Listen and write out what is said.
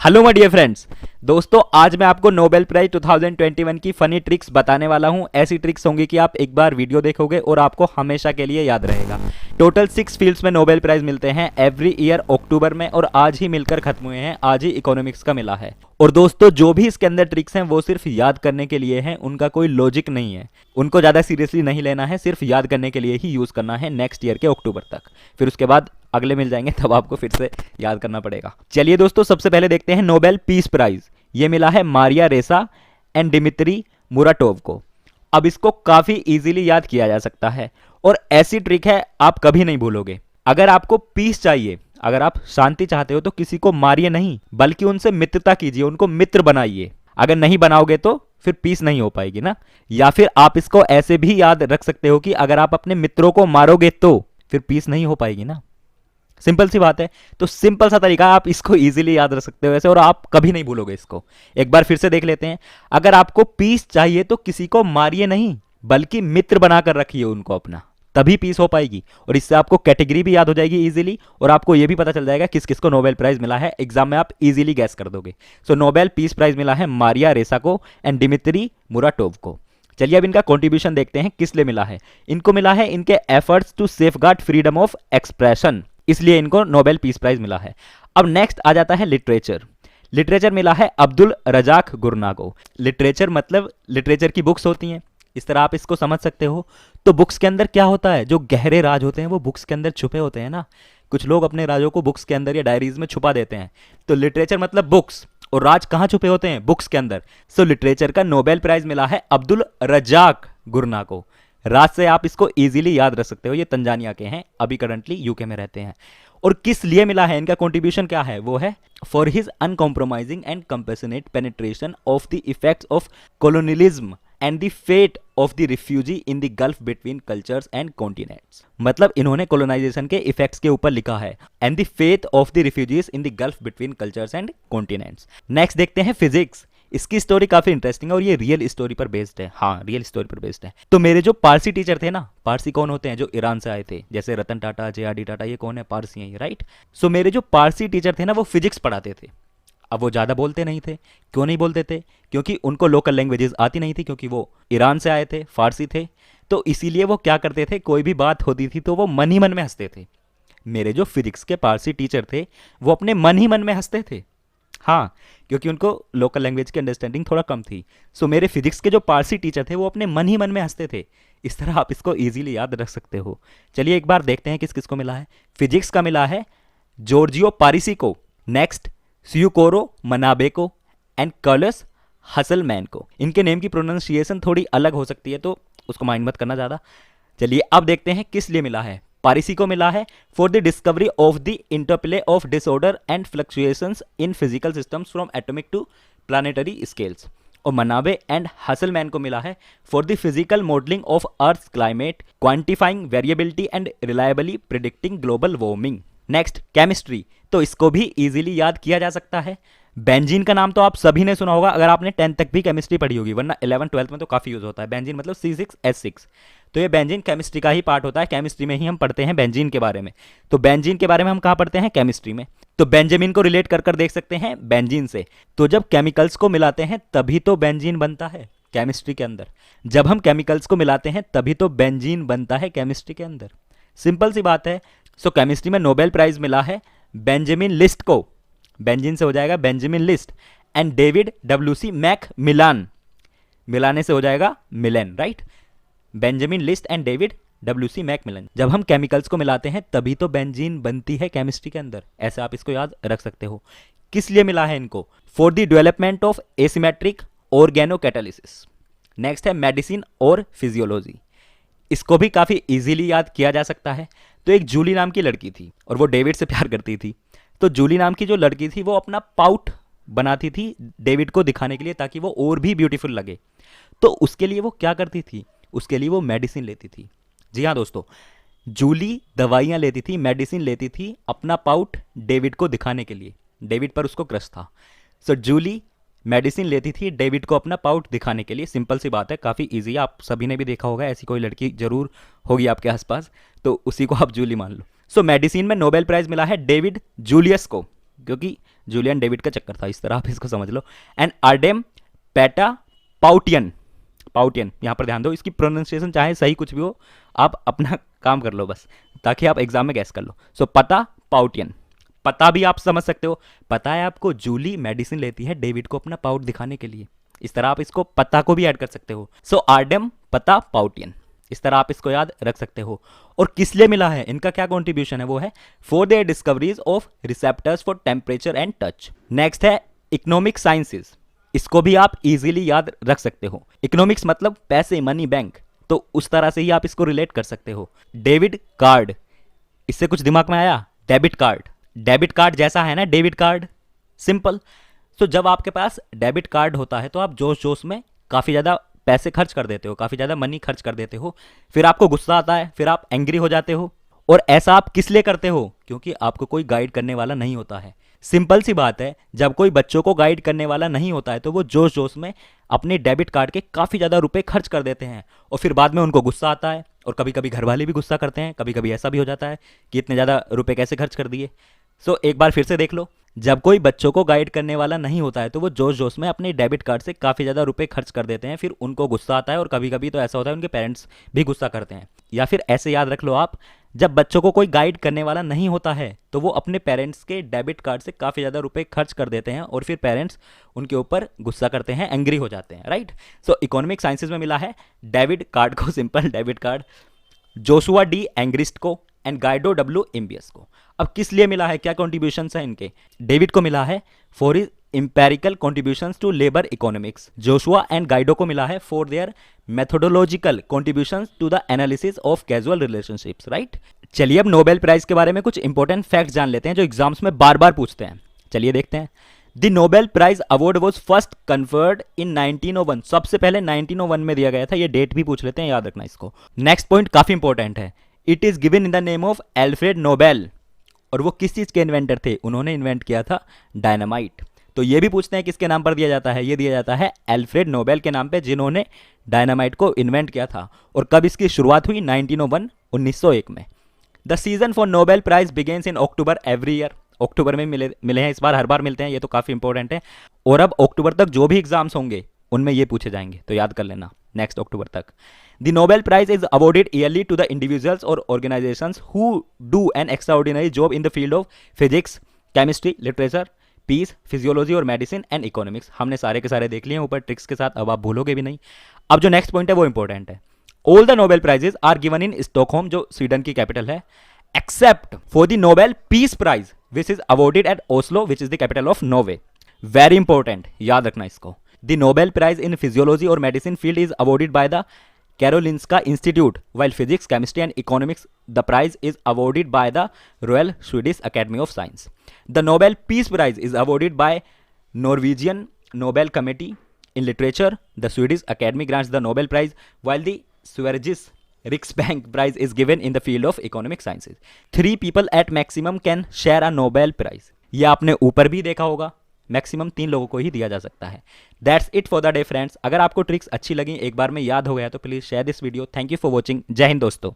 Hello my dear friends. दोस्तों आज मैं आपको नोबेल प्राइज 2021 की फनी ट्रिक्स बताने वाला हूं। ऐसी ट्रिक्स होंगी कि आप एक बार वीडियो देखोगे और आपको हमेशा के लिए याद रहेगा। टोटल 6 फील्ड्स में नोबेल प्राइज मिलते हैं एवरी ईयर अक्टूबर में, और आज ही मिलकर खत्म हुए हैं। आज ही इकोनॉमिक्स का मिला है। और दोस्तों जो भी इसके अंदर ट्रिक्स हैं वो सिर्फ याद करने के लिए हैं, उनका कोई लॉजिक नहीं है। उनको ज़्यादा सीरियसली नहीं लेना है, सिर्फ याद करने के लिए ही यूज़ करना है नेक्स्ट ईयर के अक्टूबर तक। फिर उसके बाद अगले मिल जाएंगे, तब आपको फिर से याद करना पड़ेगा। चलिए दोस्तों सबसे पहले देखते हैं नोबेल पीस प्राइज। ये मिला है मारिया रेसा एंड डिमित्री मुराटोव को। अब इसको काफी इजीली याद किया जा सकता है, और ऐसी ट्रिक है आप कभी नहीं भूलोगे। अगर आपको पीस चाहिए, अगर आप शांति चाहते हो, तो किसी को मारिए नहीं, बल्कि उनसे मित्रता कीजिए, उनको मित्र बनाइए। अगर नहीं बनाओगे तो फिर पीस नहीं हो पाएगी ना। या फिर आप इसको ऐसे भी याद रख सकते हो कि अगर आप अपने मित्रों को मारोगे तो फिर पीस नहीं हो पाएगी ना। सिंपल सी बात है। तो सिंपल सा तरीका, आप इसको इजीली याद रख सकते हो ऐसे, और आप कभी नहीं भूलोगे इसको। एक बार फिर से देख लेते हैं। अगर आपको पीस चाहिए तो किसी को मारिए नहीं, बल्कि मित्र बनाकर रखिए उनको अपना, तभी पीस हो पाएगी। और इससे आपको कैटेगरी भी याद हो जाएगी इजीली, और आपको यह भी पता चल जाएगा किस किस को नोबेल प्राइज मिला है। एग्जाम में आप इजीली गैस कर दोगे। सो नोबेल पीस प्राइज मिला है मारिया रेसा को एंड डिमित्री मुराटोव को। चलिए अब इनका कंट्रीब्यूशन देखते हैं किस लिए मिला है। इनको मिला है इनके efforts to safeguard freedom of expression, इसलिए इनको नोबेल पीस प्राइज मिला है। अब नेक्स्ट आ जाता है लिटरेचर। लिटरेचर मिला है अब्दुल रजाक गुरना को। लिटरेचर मतलब लिटरेचर की बुक्स होती हैं, इस तरह आप इसको समझ सकते हो। तो बुक्स के अंदर क्या होता है, जो गहरे राज होते हैं वो बुक्स के अंदर छुपे होते हैं ना। कुछ लोग अपने राजों को बुक्स के अंदर या डायरीज में छुपा देते हैं। तो लिटरेचर मतलब बुक्स, और राज कहाँ छुपे होते हैं, बुक्स के अंदर। सो लिटरेचर का नोबेल प्राइज मिला है अब्दुल रजाक गुरना को। राज से आप इसको इजीली याद रख सकते हो। ये तंजानिया के हैं, अभी करंटली यूके में रहते हैं। और किस लिए मिला है, इनका कंट्रीब्यूशन क्या है, वो है for his uncompromising and compassionate penetration of the effects of colonialism and the fate of the refugee in the gulf between cultures and continents. मतलब इन्होंने कोलोनाइजेशन के इफेक्ट्स के ऊपर लिखा है, and the fate of the refugees in the gulf between cultures and continents. Next देखते हैं physics. इसकी स्टोरी काफी इंटरेस्टिंग है, और ये रियल स्टोरी पर बेस्ड है। हाँ, रियल स्टोरी पर बेस्ड है। तो मेरे जो पारसी टीचर थे ना, पारसी कौन होते हैं, जो ईरान से आए थे, जैसे रतन टाटा, JRD टाटा, ये कौन है, पारसी हैं, राइट। सो मेरे जो पारसी टीचर थे ना, वो फिजिक्स पढ़ाते थे। अब वो ज़्यादा बोलते नहीं थे। क्यों नहीं बोलते थे, क्योंकि उनको लोकल लैंग्वेजेस आती नहीं थी, क्योंकि वो ईरान से आए थे, फारसी थे। तो इसीलिए वो क्या करते थे, कोई भी बात होती थी तो वो मन ही मन में हंसते थे। मेरे जो फिजिक्स के पारसी टीचर थे वो अपने मन ही मन में हंसते थे। हाँ, क्योंकि उनको लोकल लैंग्वेज की अंडरस्टैंडिंग थोड़ा कम थी। सो मेरे फिजिक्स के जो पारसी टीचर थे वो अपने मन ही मन में हंसते थे। इस तरह आप इसको इजीली याद रख सकते हो। चलिए एक बार देखते हैं किस किस को मिला है। फिजिक्स का मिला है जॉर्जियो पारिसी को, नेक्स्ट स्यूकोरो मनाबे को, एंड कर्लस हसलमैन को। इनके नेम की प्रोनाउंसिएशन थोड़ी अलग हो सकती है, तो उसको माइंड मत करना ज़्यादा। चलिए अब देखते हैं किस लिए मिला है। पारिसी को मिला है for the discovery of the interplay of disorder and fluctuations in physical systems from atomic to planetary scales. और मनाबे एंड हसलमैन को मिला है for the physical modelling of earth climate, quantifying variability and reliably predicting global warming. Next chemistry. तो इसको भी easily याद किया जा सकता है। बेंजीन का नाम तो आप सभी ने सुना होगा, अगर आपने 10th तक भी केमिस्ट्री पढ़ी होगी, वरना 11th 12th में तो काफ़ी यूज होता है। बेंजीन मतलब C6H6। तो ये बेंजीन केमिस्ट्री का ही पार्ट होता है। केमिस्ट्री में ही हम पढ़ते हैं बेंजीन के बारे में। तो बेंजीन के बारे में हम कहाँ पढ़ते हैं, केमिस्ट्री में। तो बेंजामिन को रिलेट कर कर देख सकते हैं बेंजीन से। तो जब केमिकल्स को मिलाते हैं तभी तो बेंजीन बनता है केमिस्ट्री के अंदर। जब हम केमिकल्स को मिलाते हैं तभी तो बेंजीन बनता है केमिस्ट्री के अंदर। सिंपल सी बात है। सो केमिस्ट्री में नोबेल प्राइज मिला है बेंजामिन लिस्ट को, बेंजीन से हो जाएगा Benjamin List, and David WC MacMillan, मिलाने से हो जाएगा Millan, right. Benjamin List and David WC MacMillan. जब हम केमिकल्स को मिलाते हैं तभी तो बेंजीन बनती है केमिस्ट्री के अंदर। ऐसे आप इसको याद रख सकते हो। किस लिए मिला है इनको, for the development of asymmetric organocatalysis. Next है मेडिसिन और फिजियोलॉजी। इसको भी काफी इजीली याद किया जा सकता है। तो एक जूली नाम की लड़की थी, और वो डेविड से प्यार करती थी। तो जूली नाम की जो लड़की थी वो अपना पाउट बनाती थी डेविड को दिखाने के लिए, ताकि वो और भी ब्यूटीफुल लगे। तो उसके लिए वो क्या करती थी, उसके लिए वो मेडिसिन लेती थी। जी हाँ दोस्तों, जूली दवाइयाँ लेती थी, मेडिसिन लेती थी अपना पाउट डेविड को दिखाने के लिए। डेविड पर उसको क्रश था। सो जूली मेडिसिन लेती थी डेविड को अपना पाउट दिखाने के लिए। सिंपल सी बात है, काफ़ी इजी है, आप सभी ने भी देखा होगा, ऐसी कोई लड़की जरूर होगी आपके आसपास, तो उसी को आप जूली मान लो। सो मेडिसिन में नोबेल प्राइज मिला है डेविड जूलियस को। क्योंकि जूलियन डेविड का चक्कर था, इस तरह आप इसको समझ लो। एंड आर्डेम पेटा पाउटियन, पाउटियन यहाँ पर ध्यान दो, इसकी प्रोनाउंसिएशन चाहे सही कुछ भी हो, आप अपना काम कर लो बस, ताकि आप एग्जाम में गैस कर लो। सो पता पाउटियन, पता भी आप समझ सकते हो, पता है आपको जूली मेडिसिन लेती है डेविड को अपना पाउट दिखाने के लिए, इस तरह आप इसको पता को भी ऐड कर सकते हो। सो आर्डेम पता पाउटियन, इस तरह आप इसको याद रख सकते हो। और किस लिए मिला है, इनका क्या कॉन्ट्रीब्यूशन है, वो है for there discoveries of receptors for temperature and touch. Next है इकोनॉमिक साइंसेज, इसको भी आप इजीली याद रख सकते हो। इकोनॉमिक्स मतलब पैसे, मनी, बैंक, तो उस तरह से ही आप इसको रिलेट कर सकते हो। डेबिट कार्ड, इससे कुछ दिमाग में आया, डेबिट कार्ड, डेबिट कार्ड जैसा है ना डेबिट कार्ड, सिंपल। तो जब आपके पास डेबिट कार्ड होता है तो आप जोश जोश में काफ़ी ज़्यादा पैसे खर्च कर देते हो, काफ़ी ज़्यादा मनी खर्च कर देते हो, फिर आपको गुस्सा आता है, फिर आप एंग्री हो जाते हो। और ऐसा आप किस लिए करते हो, क्योंकि आपको कोई गाइड करने वाला नहीं होता है। सिंपल सी बात है, जब कोई बच्चों को गाइड करने वाला नहीं होता है तो वो जोश जोश में अपने डेबिट कार्ड के काफ़ी ज़्यादा रुपए खर्च कर देते हैं, और फिर बाद में उनको गुस्सा आता है, और कभी कभी घर वाले भी गुस्सा करते हैं, कभी कभी ऐसा भी हो जाता है कि इतने ज़्यादा रुपए कैसे खर्च कर दिए। सो एक बार फिर से देख लो, जब कोई बच्चों को गाइड करने वाला नहीं होता है तो वो जोश जोश में अपने डेबिट कार्ड से काफ़ी ज़्यादा रुपए खर्च कर देते हैं, फिर उनको गुस्सा आता है, और कभी कभी तो ऐसा होता है उनके पेरेंट्स भी गुस्सा करते हैं। या फिर ऐसे याद रख लो आप, जब बच्चों को कोई गाइड करने वाला नहीं होता है तो वो अपने पेरेंट्स के डेबिट कार्ड से काफ़ी ज़्यादा रुपए खर्च कर देते हैं, और फिर पेरेंट्स उनके ऊपर गुस्सा करते हैं, एंग्री हो जाते हैं, राइट। सो इकोनॉमिक साइंसेज में मिला है डेबिट कार्ड को, simple debit card, Joshua D Angrist को, एंड गाइडो डब्ल्यू एम्बियस को। अब किस लिए मिला है, क्या कॉन्ट्रीब्यूशंस हैं इनके, डेविड को मिला है for his empirical contributions to labour economics, Joshua and Guido को मिला है for their methodological contributions to the analysis of casual relationships, right. चलिए अब नोबेल प्राइज के बारे में कुछ इंपॉर्टेंट फैक्ट्स जान लेते हैं जो एग्जाम्स में बार बार पूछते हैं। चलिए देखते हैं। The Nobel prize award was first conferred in 1901, सबसे पहले 1901 में दिया गया था, ये डेट भी पूछ लेते हैं, याद रखना इसको। नेक्स्ट पॉइंट काफी इंपॉर्टेंट है, it is given in the name of Alfred Nobel, और वो किस चीज के इन्वेंटर थे, उन्होंने इन्वेंट किया था डायनामाइट। तो ये भी पूछते हैं किसके नाम पर दिया जाता है, ये दिया जाता है एल्फ्रेड नोबेल के नाम पे, जिन्होंने डायनामाइट को इन्वेंट किया था। और कब इसकी शुरुआत हुई, 1901, 1901 में। The season for Nobel prize begins in October every year, अक्टूबर में मिले हैं इस बार, हर बार मिलते हैं, ये तो काफी इंपॉर्टेंट है। और अब अक्टूबर तक जो भी एग्जाम्स होंगे उनमें ये पूछे जाएंगे, तो याद कर लेना, नेक्स्ट अक्टूबर तक। The Nobel prize is awarded yearly to the individuals और organisations who do an extraordinary job in the field of physics, chemistry, literature, peace, physiology और मेडिसिन एंड इकोनॉमिक्स। हमने सारे के सारे देख लिए हैं ऊपर ट्रिक्स के साथ, अब आप भूलोगे भी नहीं। अब जो नेक्स्ट पॉइंट है वो इंपॉर्टेंट है। All the Nobel prizes are given in Stockholm, जो स्वीडन की कैपिटल है, except for the Nobel peace prize which is awarded at Oslo which is the capital of Norway. Very important, याद रखना इसको। The Nobel prize in physiology और medicine field is awarded by the Karolinska Institute, while physics, chemistry and economics the prize is awarded by the Royal Swedish Academy of Science. The Nobel Peace Prize is awarded by Norwegian Nobel Committee. In literature, the Swedish Academy grants the Nobel Prize, while the Sveriges Riksbank Prize is given in the field of economic sciences. 3 people at maximum can share a Nobel Prize. ये आपने ऊपर भी देखा होगा, maximum 3 लोगों को ही दिया जा सकता है। That's it for the day friends. अगर आपको ट्रिक्स अच्छी लगी, एक बार में याद हो गया, तो please share this video. Thank you for watching. जय हिंद दोस्तों।